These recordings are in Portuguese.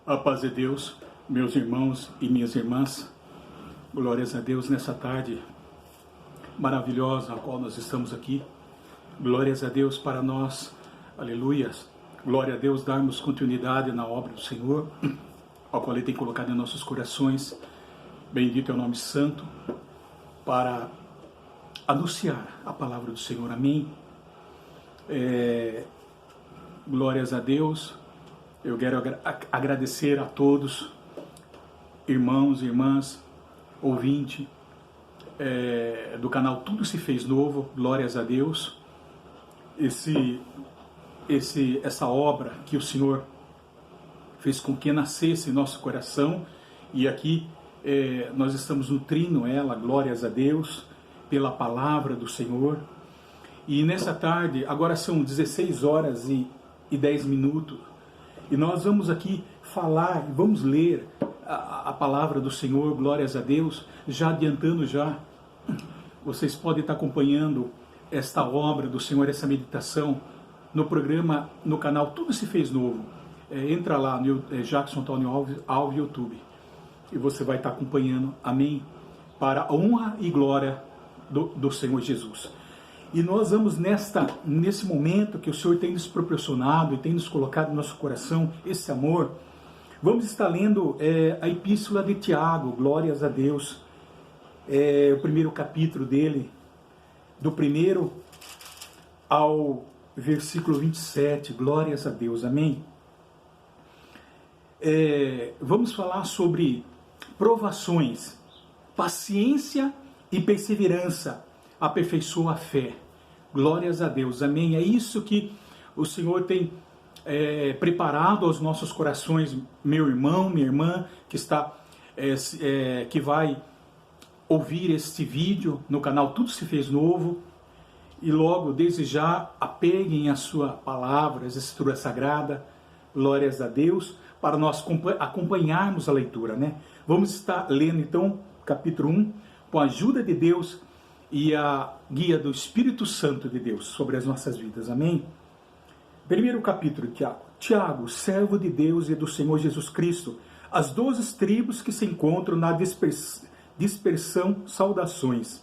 A paz de Deus, meus irmãos e minhas irmãs, glórias a Deus nessa tarde maravilhosa a qual nós estamos aqui. Glórias a Deus para nós, aleluias. Glória a Deus darmos continuidade na obra do Senhor, ao qual Ele tem colocado em nossos corações. Bendito é o nome santo, para anunciar a palavra do Senhor. Amém. Glórias a Deus. Eu quero agradecer a todos, irmãos e irmãs, ouvinte do canal Tudo Se Fez Novo. Glórias a Deus. Essa obra que o Senhor fez com que nascesse em nosso coração, e aqui nós estamos nutrindo ela, glórias a Deus, pela palavra do Senhor. E nessa tarde, agora são 16 horas e 10 minutos, e nós vamos aqui falar, vamos ler a palavra do Senhor, glórias a Deus. Já adiantando, vocês podem estar acompanhando esta obra do Senhor, essa meditação, no programa, no canal Tudo Se Fez Novo. Entra lá no Jackson Antônio Alves YouTube, e você vai estar acompanhando, amém, para a honra e glória do Senhor Jesus. E nós vamos nesse momento que o Senhor tem nos proporcionado e tem nos colocado no nosso coração esse amor, vamos estar lendo a epístola de Tiago, glórias a Deus, o primeiro capítulo dele, do 1º ao versículo 27, glórias a Deus, amém. Vamos falar sobre provações, paciência e perseverança aperfeiçoa a fé. Glórias a Deus, amém. É isso que o Senhor tem preparado aos nossos corações, meu irmão, minha irmã, que vai ouvir este vídeo no canal Tudo Se Fez Novo. E logo, desde já, apeguem a sua palavra, a Escritura Sagrada, glórias a Deus, para nós acompanharmos a leitura, né? Vamos estar lendo então capítulo 1, com a ajuda de Deus e a guia do Espírito Santo de Deus sobre as nossas vidas, amém? Primeiro capítulo, Tiago, servo de Deus e do Senhor Jesus Cristo, as 12 tribos que se encontram na dispersão, saudações.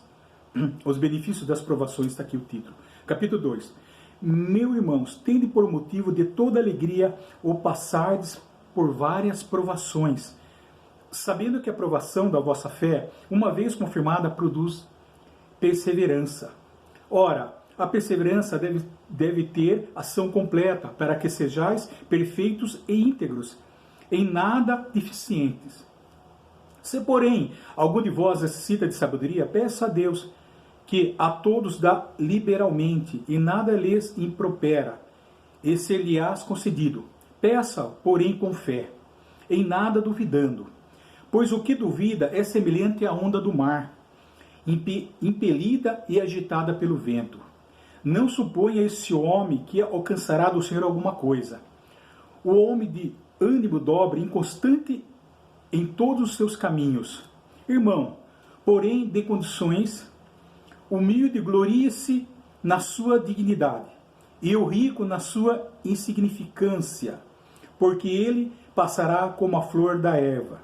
Os benefícios das provações, está aqui o título. Capítulo 2. Meus irmãos, tende por motivo de toda alegria o passardes por várias provações, sabendo que a provação da vossa fé, uma vez confirmada, produz perseverança. Ora, a perseverança deve ter ação completa, para que sejais perfeitos e íntegros, em nada deficientes. Se, porém, algum de vós necessita de sabedoria, peça a Deus, que a todos dá liberalmente, e nada lhes impropera, e ser-lhe-ás concedido. Peça, porém, com fé, em nada duvidando. Pois o que duvida é semelhante à onda do mar, impelida e agitada pelo vento. Não suponha esse homem que alcançará do Senhor alguma coisa. O homem de ânimo dobre, inconstante em todos os seus caminhos. Irmão, porém, de condições, humilde, glorie-se na sua dignidade, e o rico na sua insignificância, porque ele passará como a flor da erva.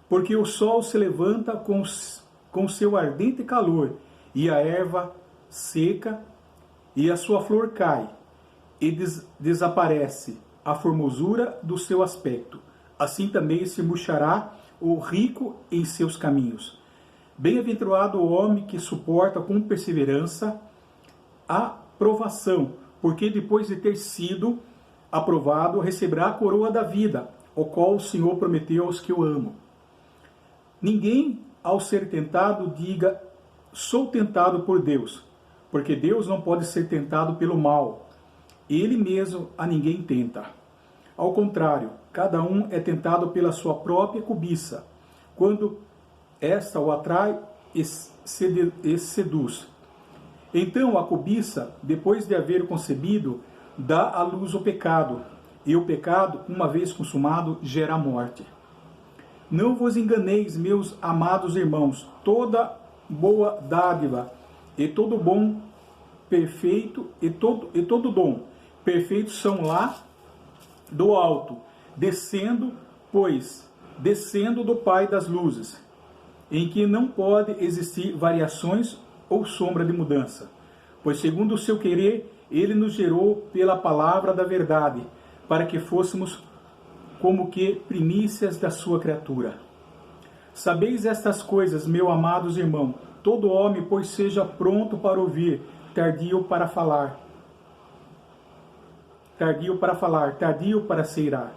Porque o sol se levanta com seu ardente calor, e a erva seca, e a sua flor cai, e desaparece a formosura do seu aspecto. Assim também se murchará o rico em seus caminhos. Bem-aventurado o homem que suporta com perseverança a provação, porque depois de ter sido aprovado, receberá a coroa da vida, o qual o Senhor prometeu aos que o amam. Ninguém, ao ser tentado, diga, sou tentado por Deus, porque Deus não pode ser tentado pelo mal. Ele mesmo a ninguém tenta. Ao contrário, cada um é tentado pela sua própria cobiça, quando esta o atrai e seduz. Então a cobiça, depois de haver concebido, dá à luz o pecado, e o pecado, uma vez consumado, gera a morte. Não vos enganeis, meus amados irmãos, toda boa dádiva e todo bom perfeito e todo dom perfeitos são lá do alto, descendo do Pai das luzes, em que não pode existir variações ou sombra de mudança. Pois segundo o seu querer, ele nos gerou pela palavra da verdade, para que fôssemos como que primícias da sua criatura. Sabeis estas coisas, meus amados irmãos, todo homem, pois seja pronto para ouvir, tardio para falar, tardio para se irar,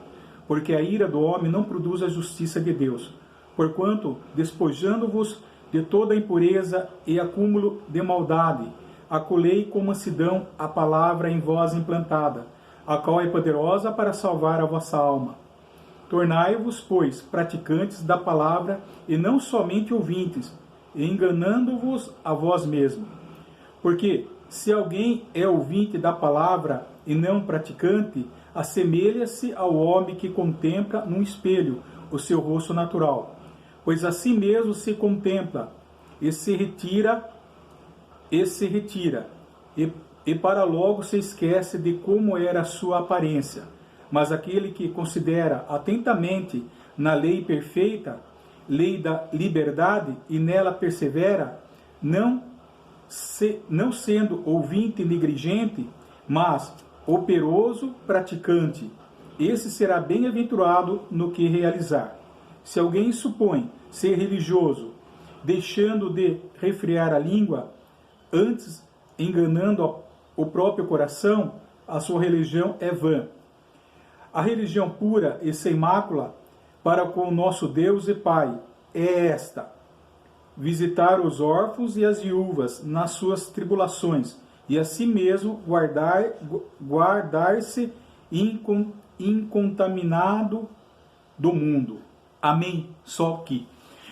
porque a ira do homem não produz a justiça de Deus. Porquanto, despojando-vos de toda impureza e acúmulo de maldade, acolhei com mansidão a palavra em vós implantada, a qual é poderosa para salvar a vossa alma. Tornai-vos, pois, praticantes da palavra e não somente ouvintes, enganando-vos a vós mesmos. Porque, se alguém é ouvinte da palavra e não praticante, assemelha-se ao homem que contempla num espelho o seu rosto natural, pois assim mesmo se contempla e se retira, e para logo se esquece de como era a sua aparência. Mas aquele que considera atentamente na lei perfeita, lei da liberdade, e nela persevera, não sendo ouvinte negligente, mas operoso praticante, esse será bem-aventurado no que realizar. Se alguém supõe ser religioso, deixando de refrear a língua, antes enganando o próprio coração, a sua religião é vã. A religião pura e sem mácula para com o nosso Deus e Pai é esta: visitar os órfãos e as viúvas nas suas tribulações, e assim mesmo guardar-se incontaminado do mundo. Amém? Só que.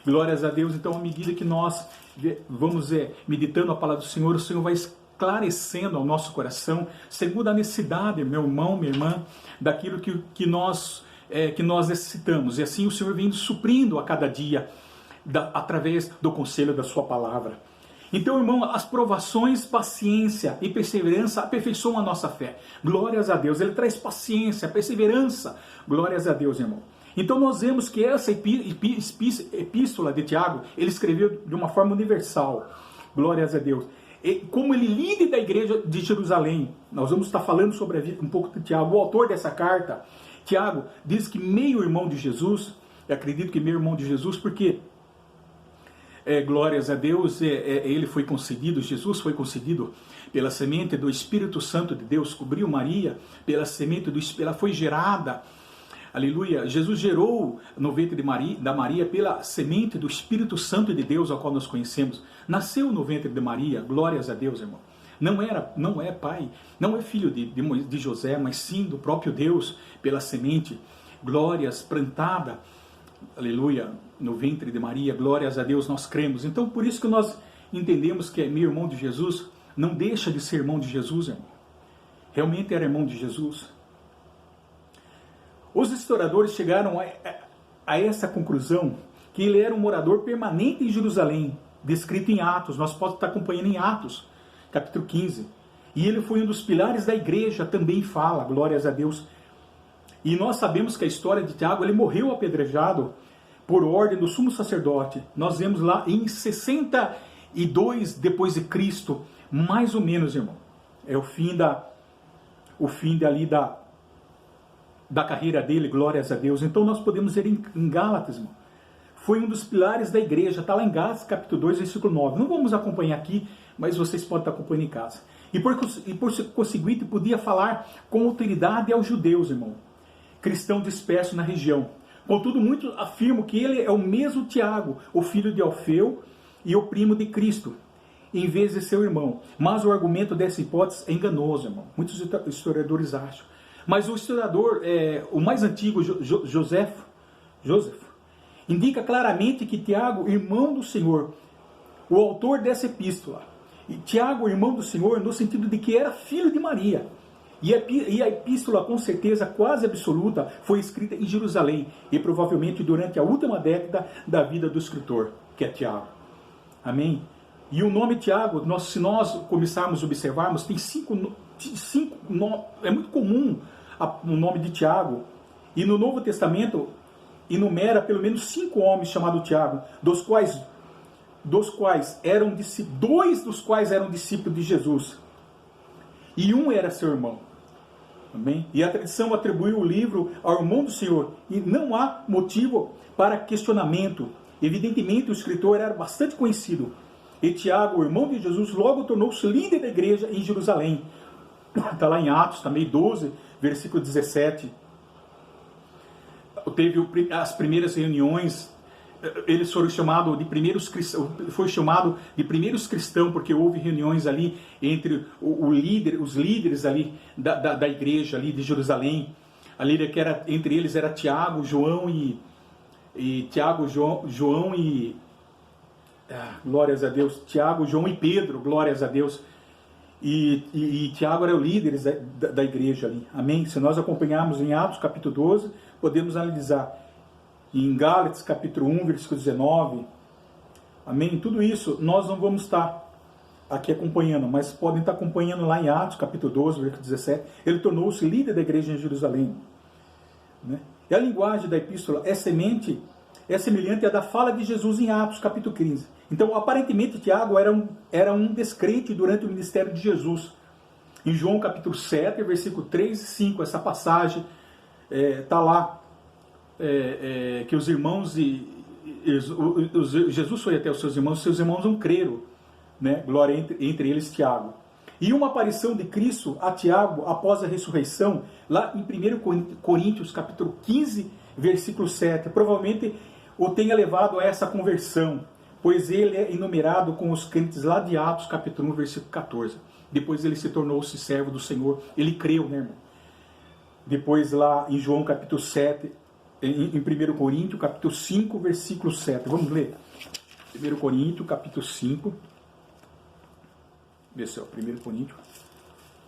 Glórias a Deus. Então, à medida que nós vamos meditando a palavra do Senhor, o Senhor vai esclarecendo ao nosso coração, segundo a necessidade, meu irmão, minha irmã, daquilo que nós necessitamos. E assim o Senhor vem suprindo a cada dia, através do conselho da sua palavra. Então, irmão, as provações, paciência e perseverança aperfeiçoam a nossa fé. Glórias a Deus. Ele traz paciência, perseverança. Glórias a Deus, irmão. Então nós vemos que essa epístola de Tiago, ele escreveu de uma forma universal. Glórias a Deus. E como ele líder da igreja de Jerusalém, nós vamos estar falando sobre a vida um pouco de Tiago. O autor dessa carta, Tiago, diz que meio irmão de Jesus, eu acredito que meio irmão de Jesus, porque glórias a Deus, ele foi concebido, Jesus foi concebido pela semente do Espírito Santo de Deus, cobriu Maria, pela semente do Espírito, ela foi gerada, aleluia, Jesus gerou no ventre da Maria pela semente do Espírito Santo de Deus, ao qual nós conhecemos, nasceu no ventre de Maria, glórias a Deus, irmão. Não é pai, não é filho de José, mas sim do próprio Deus, pela semente, glórias, plantada, aleluia, no ventre de Maria, glórias a Deus, nós cremos. Então, por isso que nós entendemos que é meu irmão de Jesus, não deixa de ser irmão de Jesus, irmão. Realmente era irmão de Jesus. Os historiadores chegaram a essa conclusão, que ele era um morador permanente em Jerusalém, descrito em Atos, nós podemos estar acompanhando em Atos, capítulo 15. E ele foi um dos pilares da igreja, também fala, glórias a Deus. E nós sabemos que a história de Tiago, ele morreu apedrejado por ordem do sumo sacerdote. Nós vemos lá em 62 depois de Cristo, mais ou menos, irmão. É o fim da carreira dele, glórias a Deus. Então nós podemos ver em Gálatas, irmão. Foi um dos pilares da igreja, está lá em Gálatas, capítulo 2, versículo 9. Não vamos acompanhar aqui, mas vocês podem estar acompanhando em casa. E por conseguinte, podia falar com autoridade aos judeus, irmão, cristão disperso na região. Contudo, muitos afirmam que ele é o mesmo Tiago, o filho de Alfeu e o primo de Cristo, em vez de seu irmão. Mas o argumento dessa hipótese é enganoso, irmão. Muitos historiadores acham. Mas o historiador, o mais antigo, Joseph, indica claramente que Tiago, irmão do Senhor, o autor dessa epístola, e Tiago, irmão do Senhor, no sentido de que era filho de Maria. E a epístola, com certeza quase absoluta, foi escrita em Jerusalém, e provavelmente durante a última década da vida do escritor, que é Tiago. Amém? E o nome Tiago, se nós começarmos a observarmos, tem é muito comum o nome de Tiago, e no Novo Testamento enumera pelo menos 5 homens chamados Tiago, dois dos quais eram discípulos de Jesus, e um era seu irmão. Amém? E a tradição atribui o livro ao irmão do Senhor, e não há motivo para questionamento. Evidentemente o escritor era bastante conhecido, e Tiago, o irmão de Jesus, logo tornou-se líder da igreja em Jerusalém. Está lá em Atos, também 12, versículo 17. Teve as primeiras reuniões, eles foram chamados de primeiros cristãos, porque houve reuniões ali entre os líderes ali da igreja ali de Jerusalém. A líder que era entre eles era Tiago, João e glórias a Deus, Tiago, João e Pedro, glórias a Deus. E Tiago era o líder da igreja ali, amém? Se nós acompanharmos em Atos capítulo 12, podemos analisar em Gálatas capítulo 1, versículo 19, amém? Tudo isso nós não vamos estar aqui acompanhando, mas podem estar acompanhando lá em Atos capítulo 12, versículo 17, ele tornou-se líder da igreja em Jerusalém, né? E a linguagem da epístola é semelhante à da fala de Jesus em Atos capítulo 15. Então, aparentemente, Tiago era um descrente durante o ministério de Jesus. Em João capítulo 7, versículo 3 e 5, essa passagem está lá, que os irmãos, Jesus foi até os seus irmãos não creram, né? Glória entre eles Tiago. E uma aparição de Cristo a Tiago após a ressurreição, lá em 1 Coríntios capítulo 15, versículo 7, provavelmente o tenha levado a essa conversão, pois ele é enumerado com os crentes lá de Atos capítulo 1, versículo 14. Depois ele se tornou-se servo do Senhor, ele creu, né, irmão? Depois lá em João capítulo 7, em 1 Coríntios capítulo 5, versículo 7. Vamos ler? 1 Coríntios capítulo 5, vê se é o 1 Coríntios,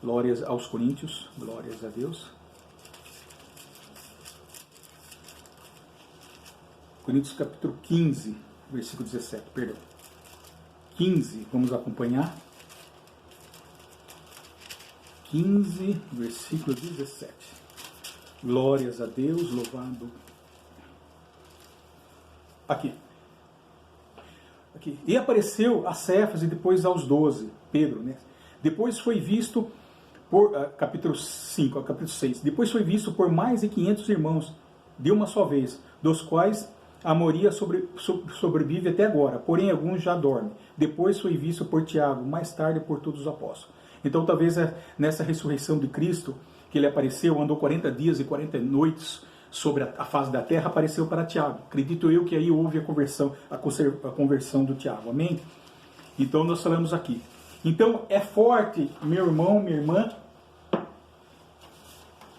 glórias aos Coríntios, glórias a Deus. Coríntios capítulo 15, versículo 17, perdão. 15, vamos acompanhar. 15, versículo 17. Glórias a Deus, louvado. Aqui. E apareceu a Cefas e depois aos 12, Pedro, né? Depois foi visto por, capítulo 5, capítulo 6, depois foi visto por mais de 500 irmãos, de uma só vez, dos quais a maioria sobrevive até agora, porém alguns já dormem. Depois foi visto por Tiago, mais tarde por todos os apóstolos. Então talvez nessa ressurreição de Cristo, que ele apareceu, andou 40 dias e 40 noites sobre a face da terra, apareceu para Tiago. Acredito eu que aí houve a conversão do Tiago, amém? Então nós falamos aqui. Então é forte, meu irmão, minha irmã,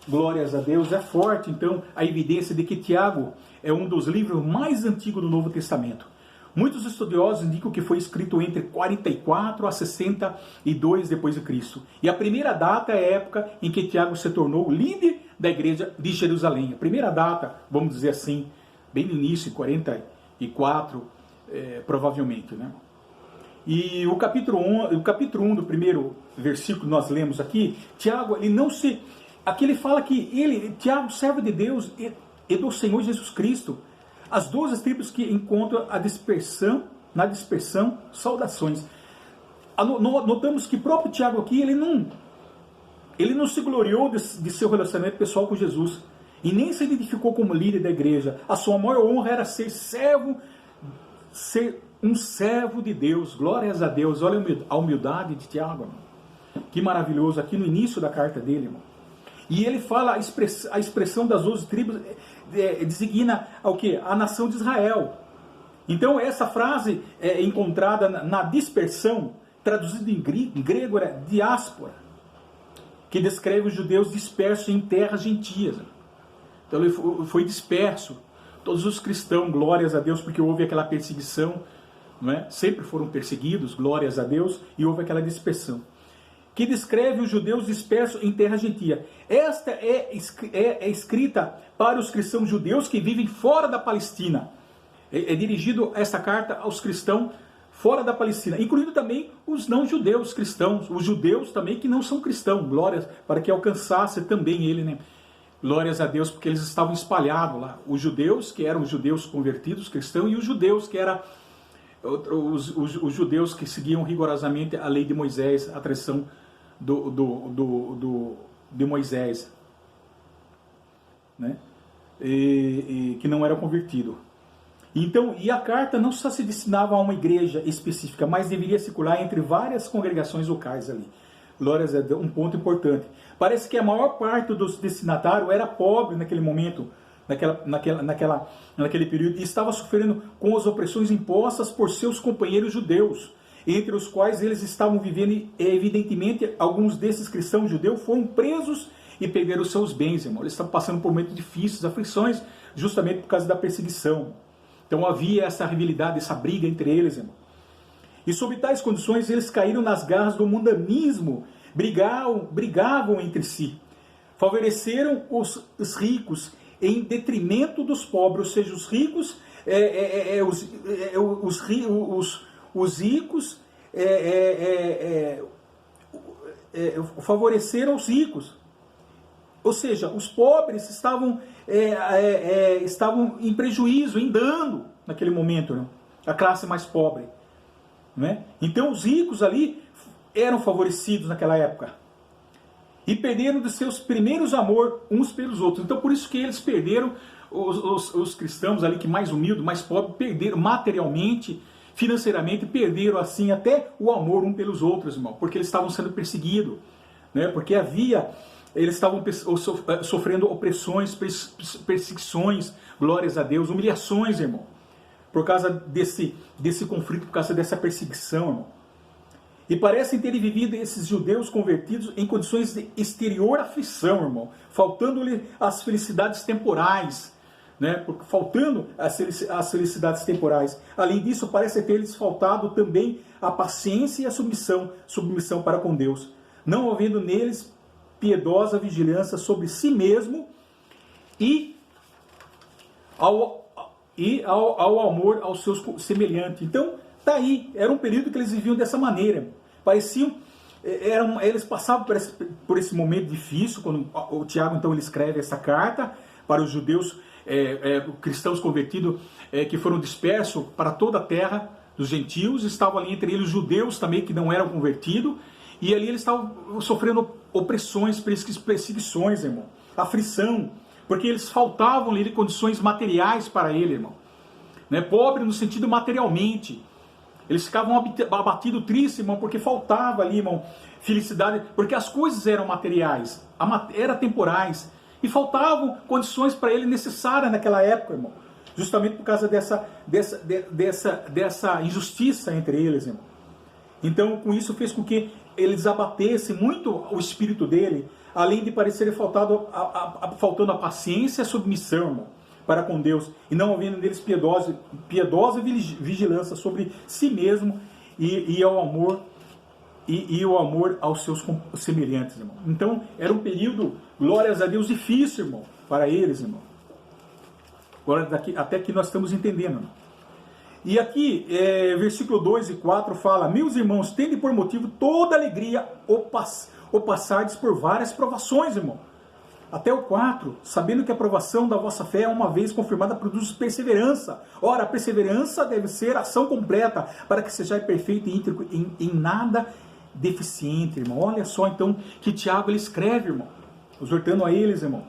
glórias a Deus, é forte então a evidência de que Tiago é um dos livros mais antigos do Novo Testamento. Muitos estudiosos indicam que foi escrito entre 44 a 62 depois de Cristo. E a primeira data é a época em que Tiago se tornou líder da igreja de Jerusalém. A primeira data, vamos dizer assim, bem no início, em 44, provavelmente, né? E o capítulo 1 do primeiro versículo nós lemos aqui, Tiago, ele não se... Aqui ele fala que Tiago, servo de Deus e do Senhor Jesus Cristo, as 12 tribos que encontram na dispersão, saudações. Notamos que próprio Tiago aqui, ele não se gloriou de seu relacionamento pessoal com Jesus, e nem se identificou como líder da igreja. A sua maior honra era ser um servo de Deus. Glórias a Deus. Olha a humildade de Tiago, irmão. Que maravilhoso, aqui no início da carta dele, irmão. E ele fala, a expressão das 12 tribos designa ao quê? A nação de Israel. Então essa frase é encontrada na dispersão, traduzida em grego era diáspora, que descreve os judeus dispersos em terras gentias. Então ele foi disperso. Todos os cristãos, glórias a Deus, porque houve aquela perseguição, não é? Sempre foram perseguidos, glórias a Deus, e houve aquela dispersão, que descreve os judeus dispersos em terra gentia. Esta é escrita para os cristãos judeus que vivem fora da Palestina. É dirigido essa carta aos cristãos fora da Palestina, incluindo também os não-judeus cristãos, os judeus também que não são cristãos, glórias, para que alcançasse também ele, né? Glórias a Deus, porque eles estavam espalhados lá. Os judeus, que eram os judeus convertidos, cristãos, e os judeus, que eram os judeus que seguiam rigorosamente a lei de Moisés, a tradição de Moisés, né? E que não era convertido. Então, e a carta não só se destinava a uma igreja específica, mas deveria circular entre várias congregações locais ali. Glórias a Deus, um ponto importante. Parece que a maior parte dos destinatários era pobre naquele momento, naquele período, e estava sofrendo com as opressões impostas por seus companheiros judeus, entre os quais eles estavam vivendo, e evidentemente alguns desses cristãos judeus foram presos e perderam seus bens, irmão. Eles estavam passando por momentos difíceis, aflições, justamente por causa da perseguição. Então havia essa rivalidade, essa briga entre eles, irmão. E sob tais condições eles caíram nas garras do mundanismo, brigavam entre si, favoreceram os ricos em detrimento dos pobres, ou seja, os ricos, os ricos favoreceram os ricos. Ou seja, os pobres estavam em prejuízo, em dano naquele momento, né? A classe mais pobre. Né? Então os ricos ali eram favorecidos naquela época. E perderam de seus primeiros amor uns pelos outros. Então por isso que eles perderam, os cristãos ali que mais humildes, mais pobres, perderam materialmente, financeiramente, perderam assim até o amor um pelos outros, irmão. Porque eles estavam sendo perseguidos. Né? Porque eles estavam sofrendo opressões, perseguições, glórias a Deus, humilhações, irmão. Por causa desse conflito, por causa dessa perseguição, irmão. E parecem ter vivido esses judeus convertidos em condições de exterior aflição, irmão. Faltando-lhe as felicidades temporais, né? Faltando as felicidades temporais. Além disso, parece ter-lhes faltado também a paciência e a submissão para com Deus. Não havendo neles piedosa vigilância sobre si mesmo e ao amor aos seus semelhantes. Então, tá aí, era um período que eles viviam dessa maneira. Pareciam, eles passavam por esse momento difícil, quando o Tiago, então, ele escreve essa carta para os judeus, cristãos convertidos, que foram dispersos para toda a terra dos gentios, estavam ali entre eles os judeus também, que não eram convertidos, e ali eles estavam sofrendo opressões, perseguições, irmão, aflição, porque eles faltavam ali condições materiais para ele, irmão. Né? Pobre no sentido materialmente. Eles ficavam abatidos, tristes, irmão, porque faltava ali, irmão, felicidade, porque as coisas eram materiais, eram temporais, e faltavam condições para ele necessárias naquela época, irmão. Justamente por causa dessa injustiça entre eles, irmão. Então, com isso fez com que eles abatessem muito o espírito dele, além de parecerem faltando a paciência e a submissão, irmão, para com Deus, e não havendo neles piedosa vigilância sobre si mesmo e ao amor e o amor aos seus semelhantes, irmão. Então, era um período, glórias a Deus, difícil, irmão, para eles, irmão. Agora, até que nós estamos entendendo, irmão. E aqui, versículo 2 e 4 fala: meus irmãos, tende por motivo toda alegria ou passardes por várias provações, irmão. Até o 4, sabendo que a provação da vossa fé, uma vez confirmada, produz perseverança. Ora, a perseverança deve ser ação completa, para que sejais perfeito e íntegro, em nada deficiente, irmão. Olha só, então, que Tiago ele escreve, irmão, exortando a eles, irmão.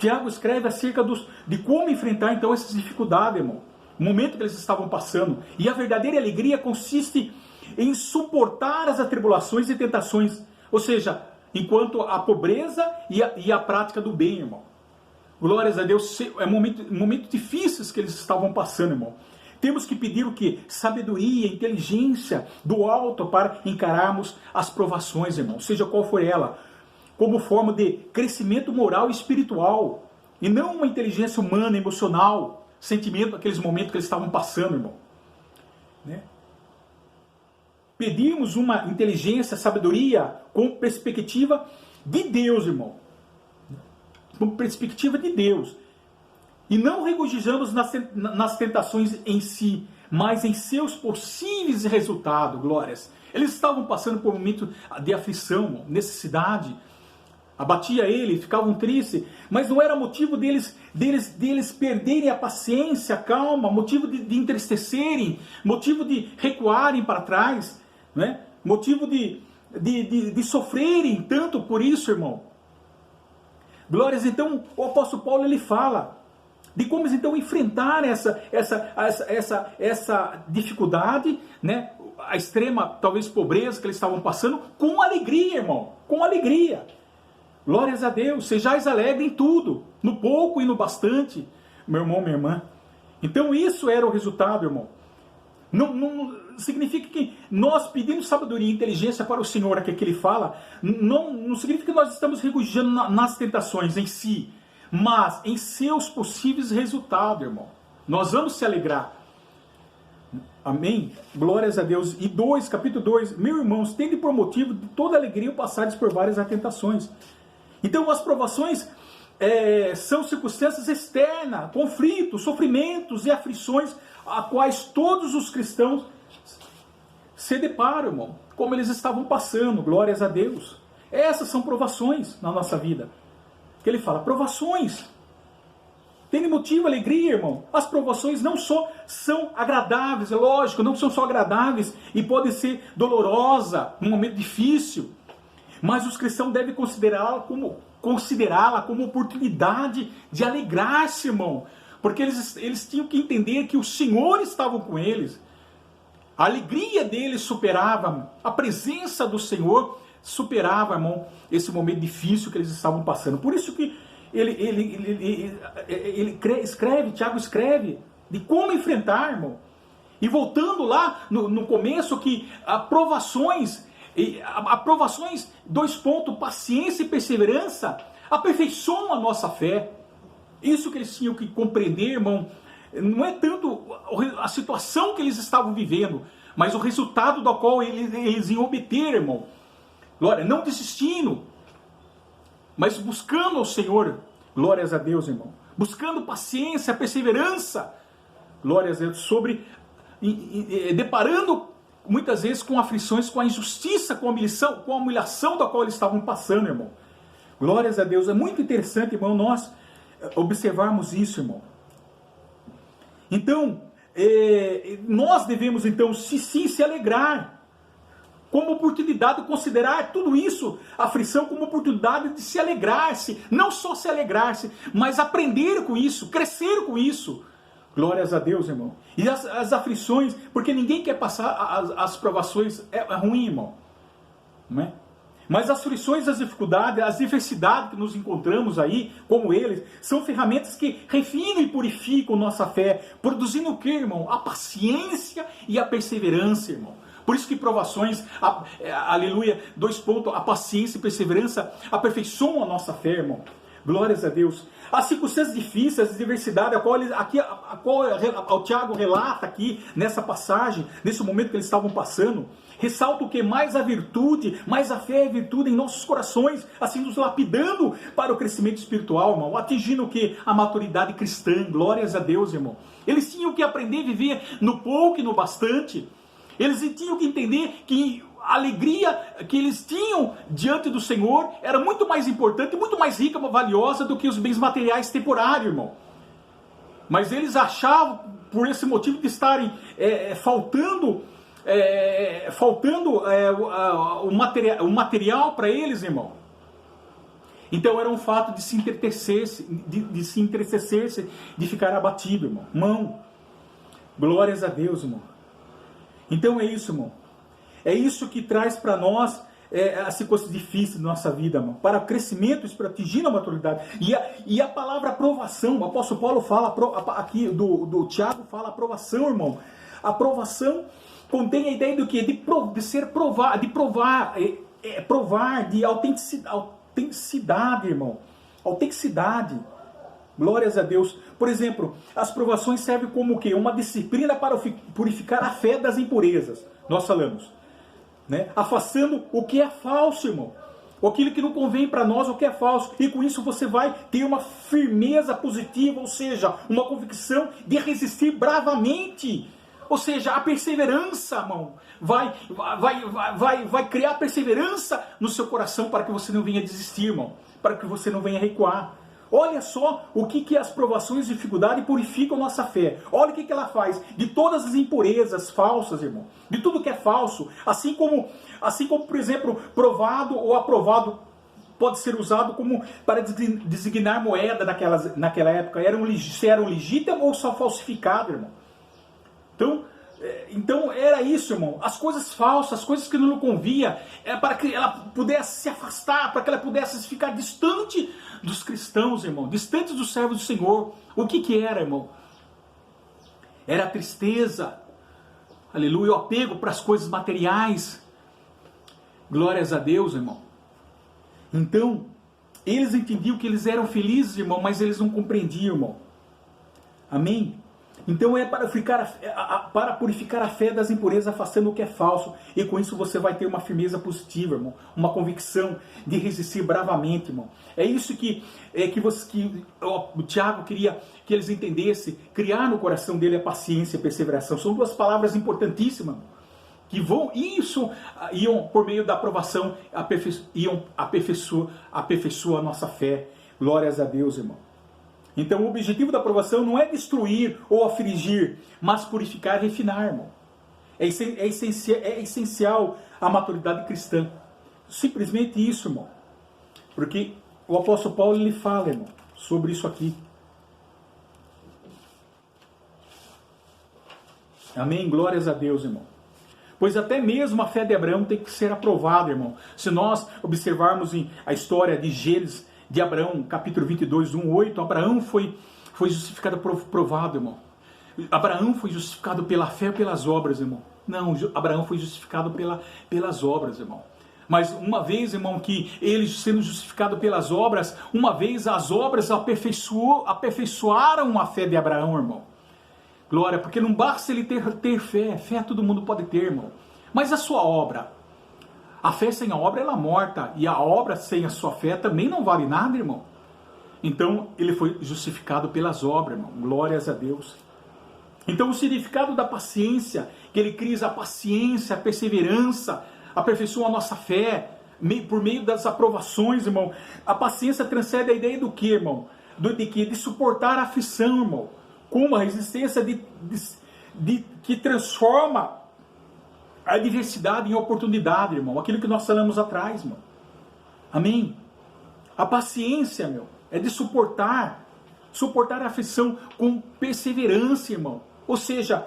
Tiago escreve acerca de como enfrentar, então, essas dificuldades, irmão. O momento que eles estavam passando. E a verdadeira alegria consiste em suportar as atribulações e tentações. Ou seja, enquanto a pobreza e a prática do bem, irmão. Glórias a Deus, momentos difíceis que eles estavam passando, irmão. Temos que pedir o quê? Sabedoria, inteligência do alto para encararmos as provações, irmão. Seja qual for ela. Como forma de crescimento moral e espiritual. E não uma inteligência humana, emocional. Sentimento, aqueles momentos que eles estavam passando, irmão. Né? Pedimos uma inteligência, sabedoria com perspectiva de Deus, irmão. Com perspectiva de Deus. E não regozijamos nas tentações em si, mas em seus possíveis resultados, glórias. Eles estavam passando por um momento de aflição, necessidade, abatia ele, ficavam tristes, mas não era motivo deles perderem a paciência, a calma, motivo de entristecerem, motivo de recuarem para trás, né? Motivo de sofrerem tanto por isso, irmão. Glórias, então, o apóstolo Paulo ele fala de como eles então enfrentar essa dificuldade, né? A extrema, talvez, pobreza que eles estavam passando, com alegria, irmão, com alegria. Glórias a Deus, sejais alegres em tudo, no pouco e no bastante, meu irmão, minha irmã. Então isso era o resultado, irmão. Não significa que nós pedimos sabedoria e inteligência para o Senhor, aqui que ele fala, não significa que nós estamos regozijando nas tentações em si, mas em seus possíveis resultados, irmão. Nós vamos se alegrar. Amém? Glórias a Deus. E capítulo 2, meus irmãos, tende por motivo de toda alegria o passares por várias tentações. Então as provações são circunstâncias externas, conflitos, sofrimentos e aflições a quais todos os cristãos se deparam, irmão, como eles estavam passando, glórias a Deus. Essas são provações na nossa vida. Que ele fala, provações. Tem motivo, alegria, irmão. As provações não só são agradáveis, é lógico, não são só agradáveis e podem ser dolorosa num momento difícil, mas os cristãos devem considerá-la como oportunidade de alegrar-se, irmão, porque eles tinham que entender que o Senhor estava com eles. A alegria deles superava, a presença do Senhor superava, irmão, esse momento difícil que eles estavam passando. Por isso que Tiago escreve de como enfrentar, irmão. E voltando lá no começo, que aprovações, 2 pontos, paciência e perseverança, aperfeiçoam a nossa fé. Isso que eles tinham que compreender, irmão, não é tanto a situação que eles estavam vivendo, mas o resultado do qual eles iam obter, irmão. Glória, não desistindo, mas buscando ao Senhor, glórias a Deus, irmão. Buscando paciência, perseverança, glórias a Deus, deparando muitas vezes com aflições, com a injustiça, com a humilhação da qual eles estavam passando, irmão. Glórias a Deus. É muito interessante, irmão, nós observarmos isso, irmão. Então, nós devemos, então, se alegrar, como oportunidade de considerar tudo isso, a aflição, como oportunidade de se alegrar-se, não só se alegrar-se, mas aprender com isso, crescer com isso. Glórias a Deus, irmão. E as aflições, porque ninguém quer passar as provações, é ruim, irmão. Não é? Mas as aflições, as dificuldades, as diversidades que nos encontramos aí, como eles, são ferramentas que refinam e purificam nossa fé, produzindo o que, irmão? A paciência e a perseverança, irmão. Por isso que provações, aleluia, 2 pontos, a paciência e perseverança aperfeiçoam a nossa fé, irmão. Glórias a Deus. As circunstâncias difíceis, as diversidades, a qual o Tiago relata aqui nessa passagem, nesse momento que eles estavam passando, ressalta o que? Mais a virtude, mais a fé e a virtude em nossos corações, assim nos lapidando para o crescimento espiritual, irmão, atingindo o que? A maturidade cristã. Glórias a Deus, irmão. Eles tinham que aprender a viver no pouco e no bastante. Eles tinham que entender que a alegria que eles tinham diante do Senhor era muito mais importante, muito mais rica, valiosa do que os bens materiais temporários, irmão. Mas eles achavam, por esse motivo de estarem faltando o material para eles, irmão. Então era um fato de se entristecer-se, de ficar abatido, irmão. Mão, glórias a Deus, irmão. Então é isso, irmão. É isso que traz para nós as circunstâncias difíceis da nossa vida, irmão. Para o crescimento, para atingir a maturidade. E a palavra aprovação, o apóstolo Paulo fala aqui, do Tiago fala aprovação, irmão. A aprovação contém a ideia do quê? De ser provar, de provar, de autenticidade, irmão. Autenticidade. Glórias a Deus. Por exemplo, as provações servem como o quê? Uma disciplina para purificar a fé das impurezas. Nós falamos, né? Afastando o que é falso, irmão. Aquilo que não convém para nós, o que é falso. E com isso você vai ter uma firmeza positiva, ou seja, uma convicção de resistir bravamente. Ou seja, a perseverança, irmão, vai criar perseverança no seu coração para que você não venha desistir, irmão, para que você não venha recuar. Olha só o que as provações e dificuldade purificam nossa fé. Olha o que ela faz. De todas as impurezas falsas, irmão. De tudo que é falso. Assim como, por exemplo, provado ou aprovado pode ser usado como para designar moeda naquela época. Se eram legítimas ou só falsificado, irmão. Então era isso, irmão. As coisas falsas, as coisas que não lhe convia, para que ela pudesse se afastar, para que ela pudesse ficar distante dos cristãos, irmão, distante dos servos do Senhor. O que era, irmão? Era a tristeza, aleluia, o apego para as coisas materiais. Glórias a Deus, irmão. Então, eles entendiam que eles eram felizes, irmão, mas eles não compreendiam, irmão. Amém? Então é para purificar a fé das impurezas, afastando o que é falso. E com isso você vai ter uma firmeza positiva, irmão. Uma convicção de resistir bravamente, irmão. É isso que o Tiago queria que eles entendessem. Criar no coração dele a paciência e a perseveração. São duas palavras importantíssimas, que iam por meio da aprovação, aperfeiçoar a nossa fé. Glórias a Deus, irmão. Então o objetivo da aprovação não é destruir ou afligir, mas purificar e refinar, irmão. É essencial a maturidade cristã. Simplesmente isso, irmão. Porque o apóstolo Paulo ele fala, irmão, sobre isso aqui. Amém? Glórias a Deus, irmão. Pois até mesmo a fé de Abraão tem que ser aprovada, irmão. Se nós observarmos a história de Gênesis, de Abraão, capítulo 22, 1:8, Abraão foi justificado, provado, irmão. Abraão foi justificado pela fé ou pelas obras, irmão? Não, Abraão foi justificado pelas obras, irmão. Mas uma vez, irmão, que ele sendo justificado pelas obras, uma vez as obras aperfeiçoaram a fé de Abraão, irmão. Glória, porque não basta ele ter fé, fé todo mundo pode ter, irmão. Mas a sua obra, a fé sem a obra ela é morta, e a obra sem a sua fé também não vale nada, irmão. Então ele foi justificado pelas obras, irmão. Glórias a Deus. Então o significado da paciência, que ele cria a paciência, a perseverança, aperfeiçoa a nossa fé, por meio das aprovações, irmão. A paciência transcende a ideia do que, irmão? De suportar a aflição, irmão. Com uma resistência que transforma a adversidade em oportunidade, irmão. Aquilo que nós falamos atrás, irmão. Amém? A paciência, meu, é de suportar a aflição com perseverança, irmão. Ou seja,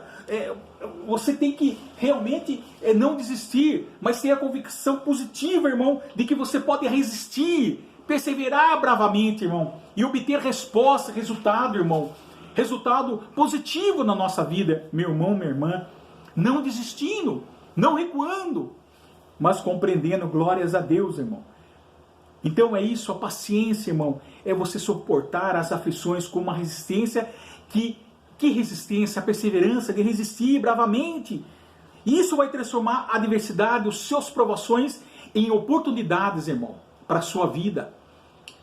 você tem que realmente não desistir, mas ter a convicção positiva, irmão, de que você pode resistir, perseverar bravamente, irmão, e obter resposta, resultado, irmão. Resultado positivo na nossa vida, meu irmão, minha irmã. Não desistindo, não recuando, mas compreendendo. Glórias a Deus, irmão. Então é isso, a paciência, irmão, é você suportar as aflições com uma resistência que resistência, a perseverança de resistir bravamente. Isso vai transformar a adversidade, os seus provações em oportunidades, irmão, para a sua vida.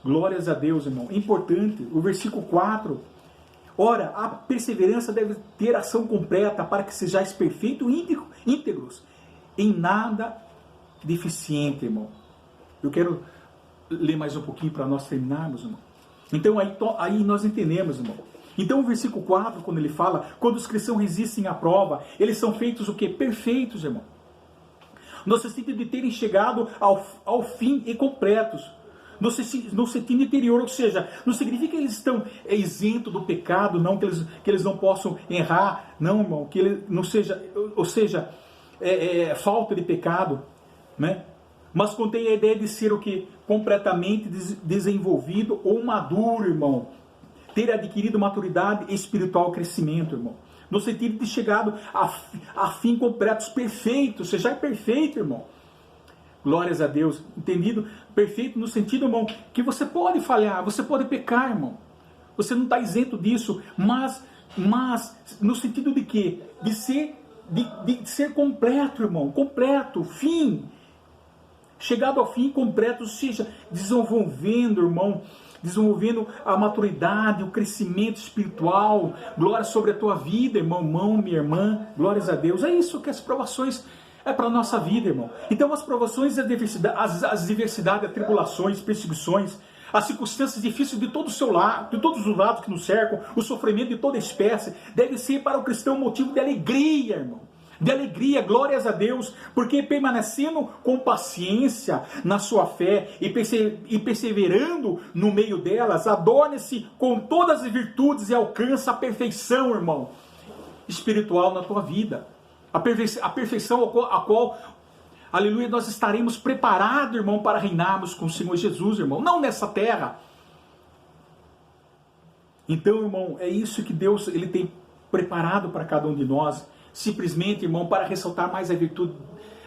Glórias a Deus, irmão. Importante, o versículo 4. Ora, a perseverança deve ter ação completa para que sejais perfeitos e íntegros, em nada deficiente, irmão. Eu quero ler mais um pouquinho para nós terminarmos, irmão. Então aí nós entendemos, irmão. Então o versículo 4, quando ele fala, quando os cristãos resistem à prova, eles são feitos o quê? Perfeitos, irmão. No sentido de terem chegado ao fim e completos. No sentido interior, ou seja, não significa que eles estão isentos do pecado, não que eles não possam errar, não, irmão, que ele não seja, ou seja, falta de pecado, né? Mas contém a ideia de ser o que? Completamente desenvolvido ou maduro, irmão. Ter adquirido maturidade espiritual, crescimento, irmão. No sentido de chegado a fim completos, perfeitos. Você já é perfeito, irmão. Glórias a Deus. Entendido? Perfeito no sentido, irmão, que você pode falhar, você pode pecar, irmão. Você não está isento disso. Mas no sentido de quê? De ser completo, irmão. Completo, fim. Chegado ao fim completo, ou seja, desenvolvendo, irmão, desenvolvendo a maturidade, o crescimento espiritual. Glória sobre a tua vida, irmão, minha irmã. Glórias a Deus. É isso que as provações é para a nossa vida, irmão. Então as provações, as diversidades, as tribulações, perseguições, as circunstâncias difíceis de todo o seu lado, de todos os lados que nos cercam, o sofrimento de toda espécie, deve ser para o cristão motivo de alegria, irmão. De alegria, glórias a Deus, porque permanecendo com paciência na sua fé e perseverando no meio delas, adorne-se com todas as virtudes e alcança a perfeição, irmão, espiritual na tua vida. A perfeição a qual, aleluia, nós estaremos preparados, irmão, para reinarmos com o Senhor Jesus, irmão, não nessa terra. Então, irmão, é isso que Deus ele tem preparado para cada um de nós, simplesmente, irmão, para ressaltar mais a virtude,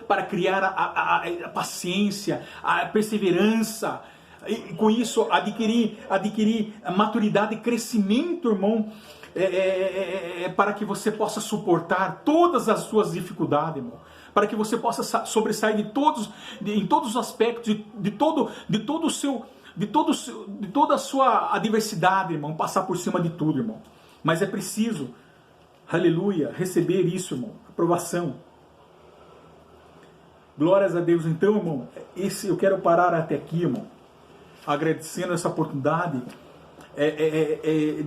para criar a paciência, a perseverança, e com isso adquirir a maturidade e crescimento, irmão, para que você possa suportar todas as suas dificuldades, irmão, para que você possa sobressair em todos os aspectos, de toda a sua adversidade, irmão, passar por cima de tudo, irmão. Mas é preciso, aleluia, receber isso, irmão, aprovação. Glórias a Deus. Então, irmão, eu quero parar até aqui, irmão, agradecendo essa oportunidade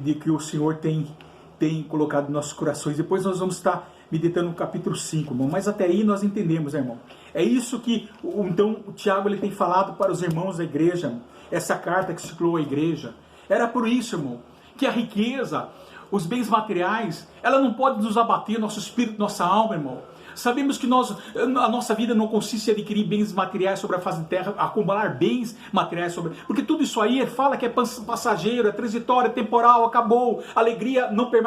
de que o Senhor tem colocado em nossos corações. Depois nós vamos estar meditando no capítulo 5, irmão. Mas até aí nós entendemos, irmão. É isso que, então, o Tiago ele tem falado para os irmãos da igreja, irmão. Essa carta que circulou à igreja. Era por isso, irmão, que a riqueza, os bens materiais, ela não pode nos abater nosso espírito, nossa alma, irmão. Sabemos que a nossa vida não consiste em adquirir bens materiais sobre a face da terra, acumular bens materiais porque tudo isso aí fala que é passageiro, é transitório, é temporal, acabou, alegria não permanece.